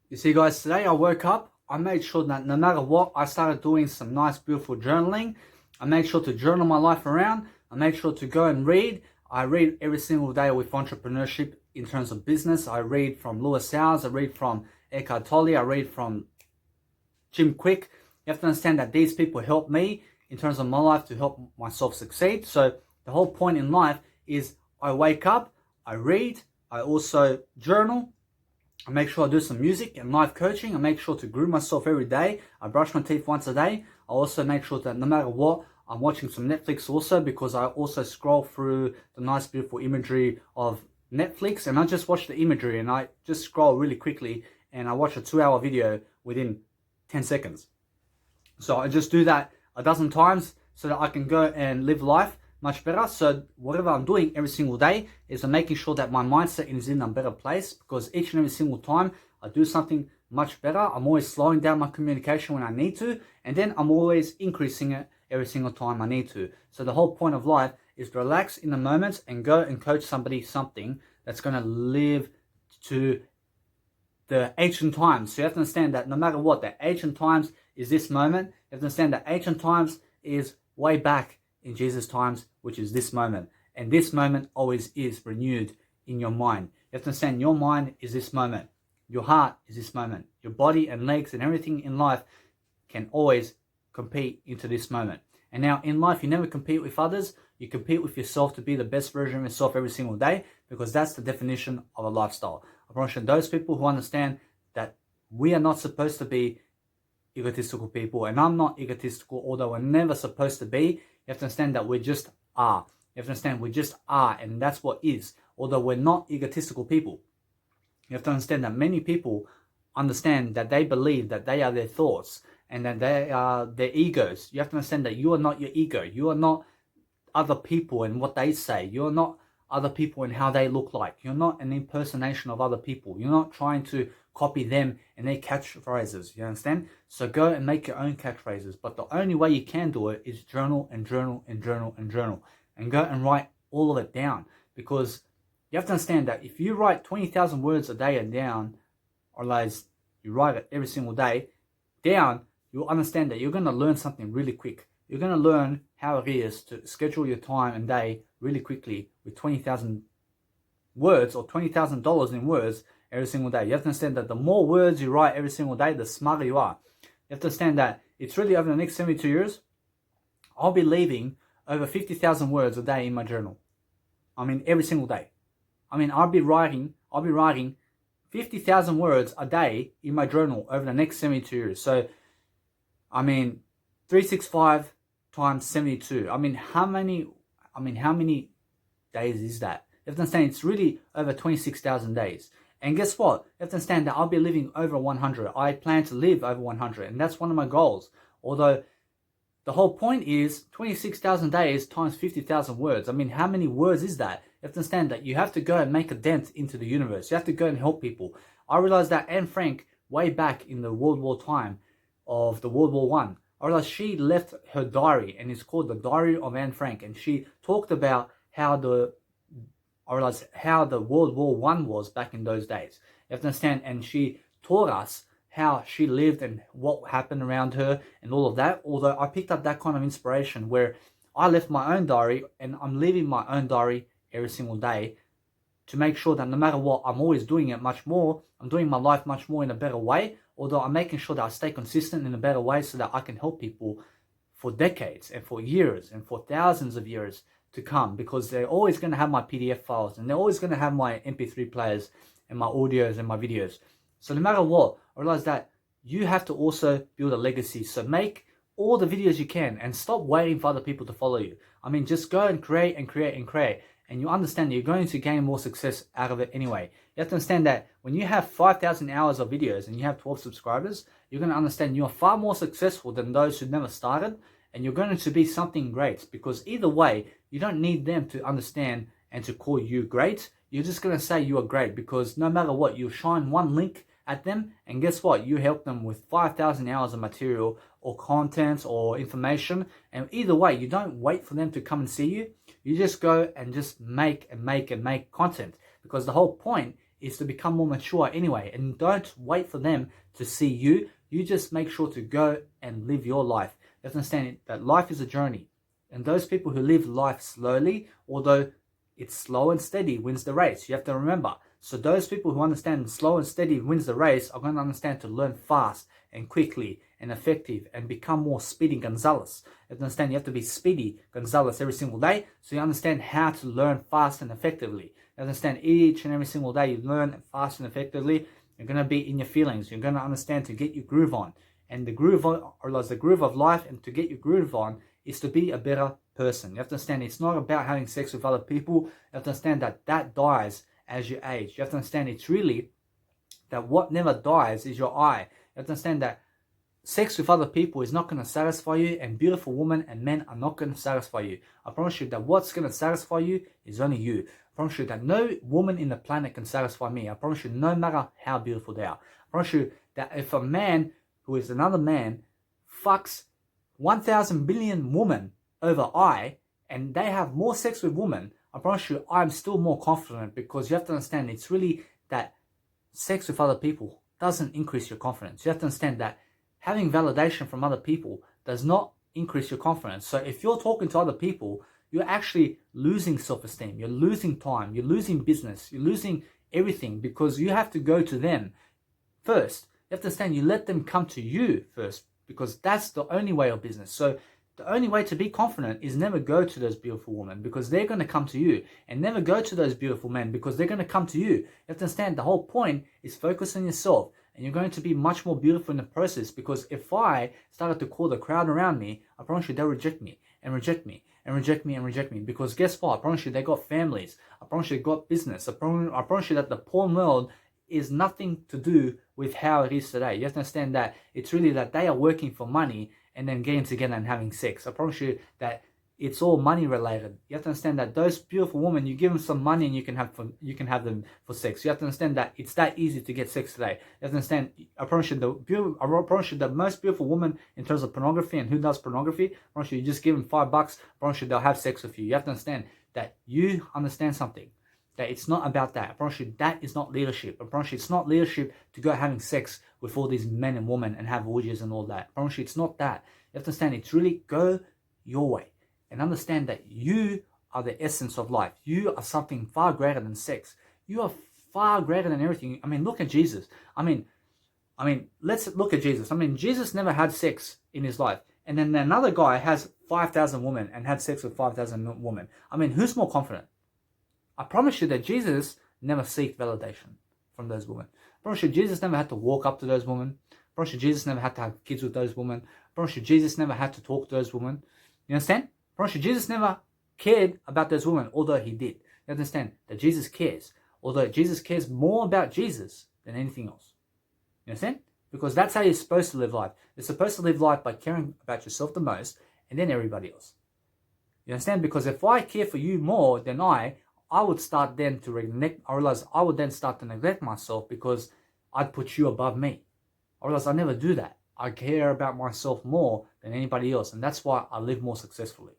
You see, guys, today I woke up. I made sure that no matter what, I started doing some nice, beautiful journaling. I made sure to journal my life around. I made sure to go and read. I read every single day with entrepreneurship in terms of business. I read from Lewis Howes. I read from Eckhart Tolle. I read from Jim Quick. You have to understand that these people help me in terms of my life to help myself succeed. So the whole point in life is I wake up, I read, I also journal. I make sure I do some music and life coaching. I make sure to groom myself every day. I brush my teeth once a day. I also make sure that no matter what, I'm watching some Netflix also, because I also scroll through the nice, beautiful imagery of Netflix, and I just watch the imagery and I just scroll really quickly and I watch a 2-hour video within 10 seconds. So I just do that a dozen times so that I can go and live life much better. So whatever I'm doing every single day is I'm making sure that my mindset is in a better place, because each and every single time I do something much better, I'm always slowing down my communication when I need to, and then I'm always increasing it every single time I need to. So the whole point of life is to relax in the moment and go and coach somebody something that's going to live to the ancient times. So you have to understand that no matter what, the ancient times is this moment. You have to understand that ancient times is way back in Jesus' times, which is this moment. And this moment always is renewed in your mind. You have to understand your mind is this moment. Your heart is this moment. Your body and legs and everything in life can always compete into this moment. And now in life, you never compete with others. You compete with yourself to be the best version of yourself every single day, because that's the definition of a lifestyle. I promise you, those people who understand that we are not supposed to be egotistical people, and I'm not egotistical, although we're never supposed to be. You have to understand that we just are. You have to understand we just are, and that's what is. Although we're not egotistical people, you have to understand that many people understand that they believe that they are their thoughts and that they are their egos. You have to understand that you are not your ego. You are not other people and what they say. You're not other people and how they look like. You're not an impersonation of other people. You're not trying to copy them and their catchphrases. You understand? So go and make your own catchphrases. But the only way you can do it is journal and journal and journal and journal. And go and write all of it down. Because you have to understand that if you write 20,000 words a day and down, or like you write it every single day down, you'll understand that you're going to learn something really quick. You're going to learn how it is to schedule your time and day really quickly with 20,000 words or $20,000 in words every single day. You have to understand that the more words you write every single day, the smarter you are. You have to understand that it's really over the next 72 years, I'll be leaving over 50,000 words a day in my journal. I mean, every single day. I mean, I'll be writing 50,000 words a day in my journal over the next 72 years. So, I mean, 365 times 72. I mean, how many days is that? You have to understand it's really over 26,000 days. And guess what? You have to understand that I'll be living over 100. I plan to live over 100, and that's one of my goals. Although the whole point is 26,000 days times 50,000 words. I mean, how many words is that? You have to understand that you have to go and make a dent into the universe. You have to go and help people. I realized that Anne Frank, way back in the World War time of the World War One, I realized she left her diary, and it's called the Diary of Anne Frank. And she talked about how the World War One was back in those days. You have to understand, and she taught us how she lived and what happened around her and all of that. Although I picked up that kind of inspiration where I left my own diary, and I'm leaving my own diary every single day to make sure that no matter what, I'm always doing it much more. I'm doing my life much more in a better way, although I'm making sure that I stay consistent in a better way so that I can help people for decades and for years and for thousands of years to come, because they're always going to have my PDF files and they're always going to have my MP3 players and my audios and my videos. So no matter what, I realize that you have to also build a legacy. So make all the videos you can and stop waiting for other people to follow you. I mean, just go and create and create and create. And you understand that you're going to gain more success out of it anyway. You have to understand that when you have 5,000 hours of videos and you have 12 subscribers, you're going to understand you're far more successful than those who never started, and you're going to be something great, because either way, you don't need them to understand and to call you great. You're just going to say you are great, because no matter what, you shine one link at them, and guess what? You help them with 5,000 hours of material or content or information, and either way, you don't wait for them to come and see you. You just go and just make content, because the whole point is to become more mature anyway. And don't wait for them to see you. You just make sure to go and live your life. You have to understand that life is a journey. And those people who live life slowly, although it's slow and steady, wins the race. You have to remember. So those people who understand slow and steady wins the race are going to understand to learn fast and quickly and effective and become more Speedy Gonzalez. You have to understand you have to be Speedy Gonzalez every single day, so you understand how to learn fast and effectively. You understand each and every single day you learn fast and effectively. You're going to be in your feelings. You're going to understand to get your groove on. And the groove on, or like the groove of life, and to get your groove on is to be a better person. You have to understand it's not about having sex with other people. You have to understand that that dies as you age. You have to understand it's really that what never dies is your eye. You have to understand that sex with other people is not going to satisfy you, and beautiful women and men are not going to satisfy you. I promise you that what's going to satisfy you is only you. I promise you that no woman in the planet can satisfy me. I promise you, no matter how beautiful they are. I promise you that if a man who is another man fucks 1,000 billion women over I, and they have more sex with women, I promise you I'm still more confident, because you have to understand it's really that sex with other people doesn't increase your confidence. You have to understand that having validation from other people does not increase your confidence. So if you're talking to other people, you're actually losing self-esteem, you're losing time, you're losing business, you're losing everything, because you have to go to them first. You have to understand you let them come to you first, because that's the only way of business. So the only way to be confident is never go to those beautiful women, because they're going to come to you, and never go to those beautiful men, because they're going to come to you. You have to understand the whole point is focus on yourself, and you're going to be much more beautiful in the process. Because if I started to call the crowd around me, I promise you they'll reject me and reject me and reject me and reject me. Because guess what? I promise you they got families. I promise you they got business. I promise you that the porn world is nothing to do with how it is today. You have to understand that it's really that they are working for money and then getting together and having sex. I promise you that it's all money related. You have to understand that those beautiful women, you give them some money and you can have them for sex. You have to understand that it's that easy to get sex today. You have to understand, I promise you the most beautiful woman in terms of pornography and who does pornography, I promise you just give them $5, I promise you they'll have sex with you. You have to understand that you understand something. That it's not about that. I promise you that is not leadership. I promise you it's not leadership to go having sex with all these men and women and have orgies and all that. I promise you it's not that. You have to understand it's really go your way. And understand that you are the essence of life. You are something far greater than sex. You are far greater than everything. I mean, look at Jesus. I mean, let's look at Jesus. I mean, Jesus never had sex in his life. And then another guy has 5,000 women and had sex with 5,000 women. I mean, who's more confident? I promise you that Jesus never sought validation from those women. I promise you Jesus never had to walk up to those women. I promise you Jesus never had to have kids with those women. I promise you Jesus never had to talk to those women. You understand? I promise you Jesus never cared about those women, although he did. You understand that Jesus cares, although Jesus cares more about Jesus than anything else. You understand? Because that's how you're supposed to live life. You're supposed to live life by caring about yourself the most and then everybody else. You understand? Because if I care for you more than I would start then to neglect. I realize I would then start to neglect myself, because I'd put you above me. I realize I never do that. I care about myself more than anybody else, and that's why I live more successfully.